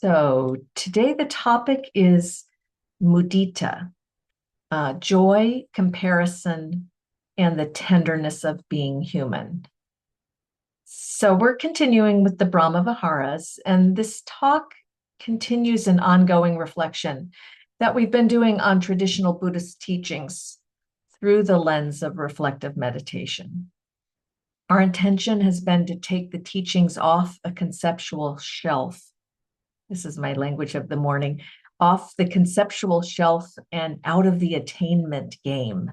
So today the topic is mudita, joy, comparison, and the tenderness of being human. So we're continuing with the Brahma Viharas, and this talk continues an ongoing reflection that we've been doing on traditional Buddhist teachings through the lens of reflective meditation. Our intention has been to take the teachings off a conceptual shelf. This is my language of the morning, off the conceptual shelf and out of the attainment game.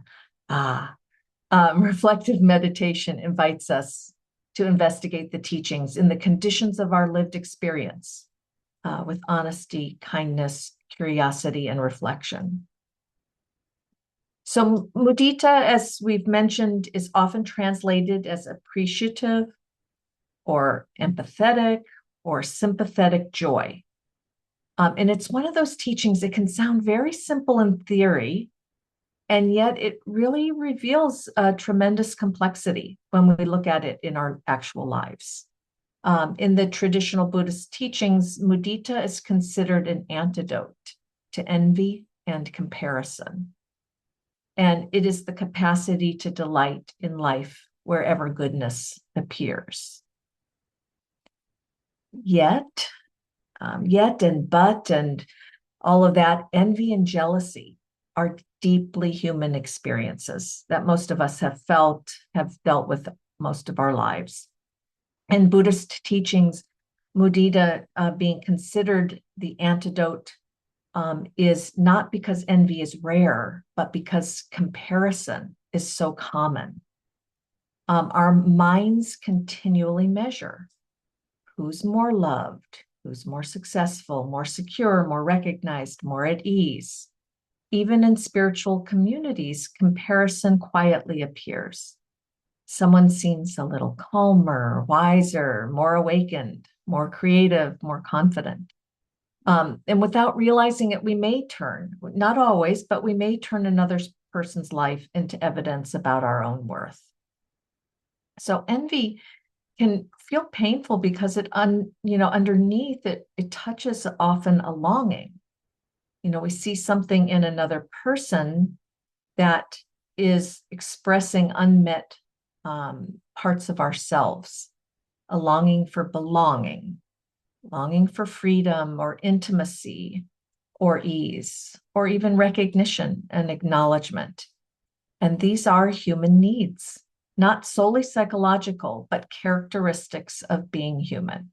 Reflective meditation invites us to investigate the teachings in the conditions of our lived experience with honesty, kindness, curiosity, and reflection. So mudita, as we've mentioned, is often translated as appreciative or empathetic or sympathetic joy. And it's one of those teachings that can sound very simple in theory, and yet it really reveals a tremendous complexity when we look at it in our actual lives. In the traditional Buddhist teachings, mudita is considered an antidote to envy and comparison. And it is the capacity to delight in life wherever goodness appears. Yet and but and all of that, envy and jealousy are deeply human experiences that most of us have dealt with most of our lives. In Buddhist teachings, mudita being considered the antidote is not because envy is rare, but because comparison is so common. Our minds continually measure who's more loved, who's more successful, more secure, more recognized, more at ease. Even in spiritual communities, comparison quietly appears. Someone seems a little calmer, wiser, more awakened, more creative, more confident. And without realizing it, we may turn, not always, but we may turn another person's life into evidence about our own worth. So envy can feel painful because underneath it touches often a longing. We see something in another person that is expressing unmet parts of ourselves, a longing for belonging, longing for freedom or intimacy or ease, or even recognition and acknowledgement. And these are human needs, not solely psychological, but characteristics of being human.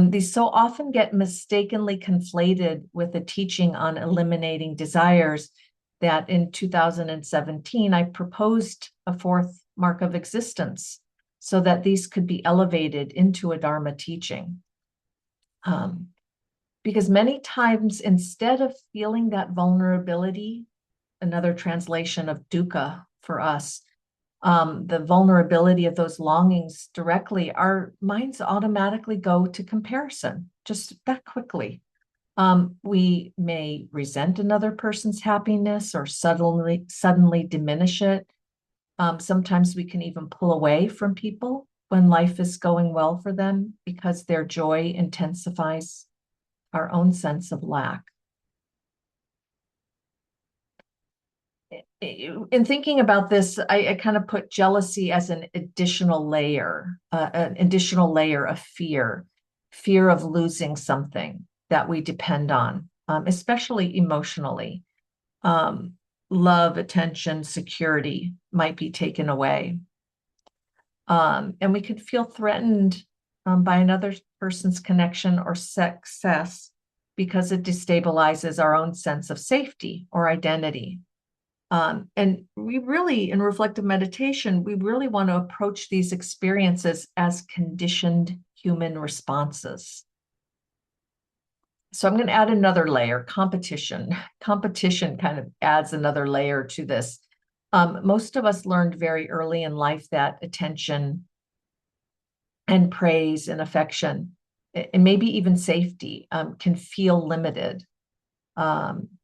These so often get mistakenly conflated with a teaching on eliminating desires that in 2017, I proposed a fourth mark of existence so that these could be elevated into a Dharma teaching. Because many times, instead of feeling that vulnerability, another translation of dukkha for us, the vulnerability of those longings directly, our minds automatically go to comparison just that quickly. We may resent another person's happiness or suddenly diminish it. Sometimes we can even pull away from people when life is going well for them because their joy intensifies our own sense of lack. In thinking about this, I kind of put jealousy as an additional layer of fear of losing something that we depend on, especially emotionally. Love, attention, security might be taken away. And we could feel threatened by another person's connection or success because it destabilizes our own sense of safety or identity. And we really, in reflective meditation, we really want to approach these experiences as conditioned human responses. So I'm going to add another layer, competition. Competition kind of adds another layer to this. Most of us learned very early in life that attention and praise and affection, and maybe even safety, can feel limited.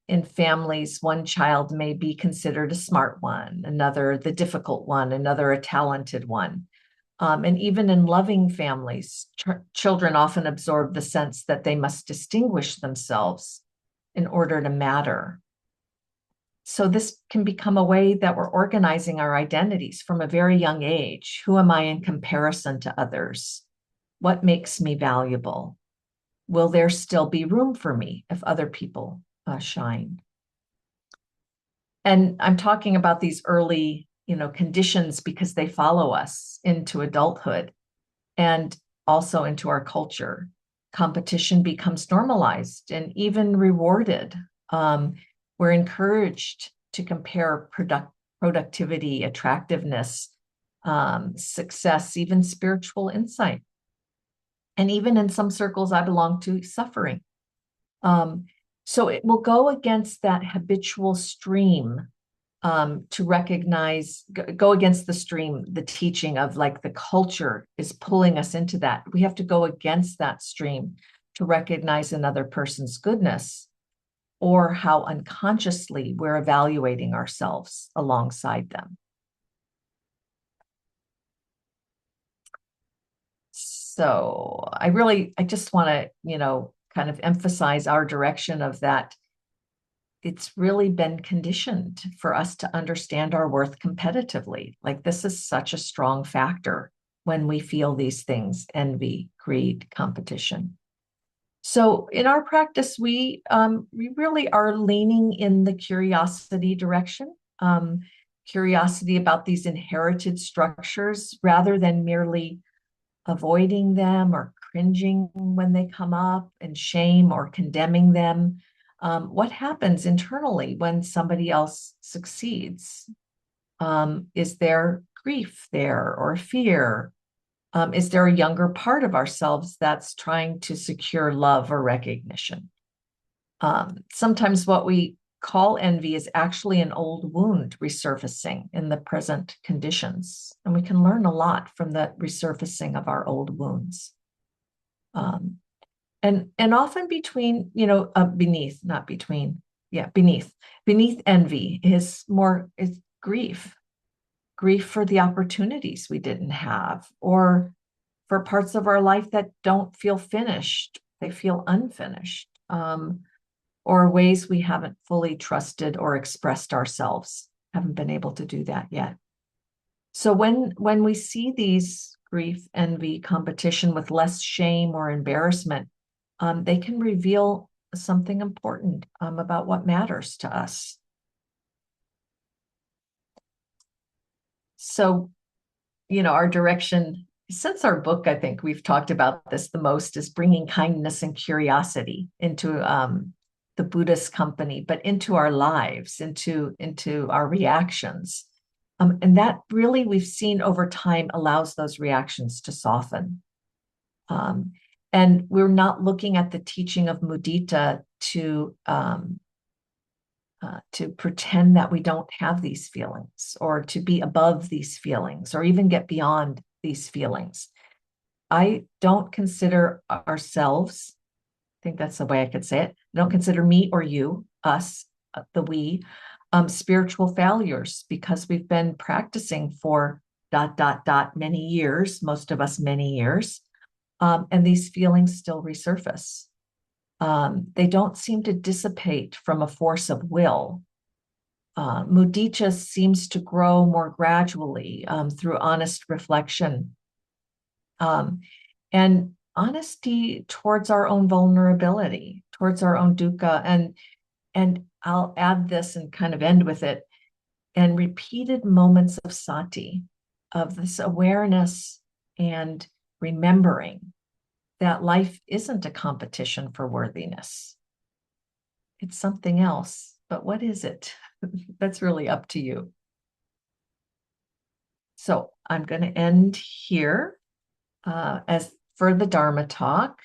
In families, one child may be considered a smart one, another the difficult one, another a talented one. And even in loving families, children often absorb the sense that they must distinguish themselves in order to matter. So this can become a way that we're organizing our identities from a very young age. Who am I in comparison to others? What makes me valuable? Will there still be room for me if other people shine? And I'm talking about these early, conditions because they follow us into adulthood and also into our culture. Competition becomes normalized and even rewarded. We're encouraged to compare productivity, attractiveness, success, even spiritual insight. And even in some circles I belong to, suffering. So it will go against that habitual stream to recognize, go against the stream, the teaching of like the culture is pulling us into that. We have to go against that stream to recognize another person's goodness or how unconsciously we're evaluating ourselves alongside them. So I just want to, kind of emphasize our direction of that. It's really been conditioned for us to understand our worth competitively. Like this is such a strong factor when we feel these things: envy, greed, competition. So in our practice, we really are leaning in the curiosity direction, curiosity about these inherited structures rather than merely avoiding them or cringing when they come up and shame or condemning them. What happens internally when somebody else succeeds? Is there grief there or fear? Is there a younger part of ourselves that's trying to secure love or recognition? Sometimes what we call envy is actually an old wound resurfacing in the present conditions. And we can learn a lot from the resurfacing of our old wounds. And often between, beneath, not between, beneath envy is grief for the opportunities we didn't have, or for parts of our life that don't feel finished, they feel unfinished. Or ways we haven't fully trusted or expressed ourselves, haven't been able to do that yet. So when we see these grief, envy, competition with less shame or embarrassment, they can reveal something important about what matters to us. So, our direction since our book, I think we've talked about this the most, is bringing kindness and curiosity into the Buddhist company, but into our lives, into our reactions. And that really we've seen over time allows those reactions to soften. And we're not looking at the teaching of Mudita to pretend that we don't have these feelings or to be above these feelings or even get beyond these feelings. I don't consider ourselves, I think that's the way I could say it. I don't consider me or you, us, the we, spiritual failures because we've been practicing for ... many years, most of us many years, and these feelings still resurface. They don't seem to dissipate from a force of will. Mudita seems to grow more gradually through honest reflection and honesty towards our own vulnerability, towards our own dukkha. And I'll add this and kind of end with it, and repeated moments of sati, of this awareness and remembering that life isn't a competition for worthiness. It's something else. But what is it? That's really up to you. So I'm going to end here as for the Dharma talk.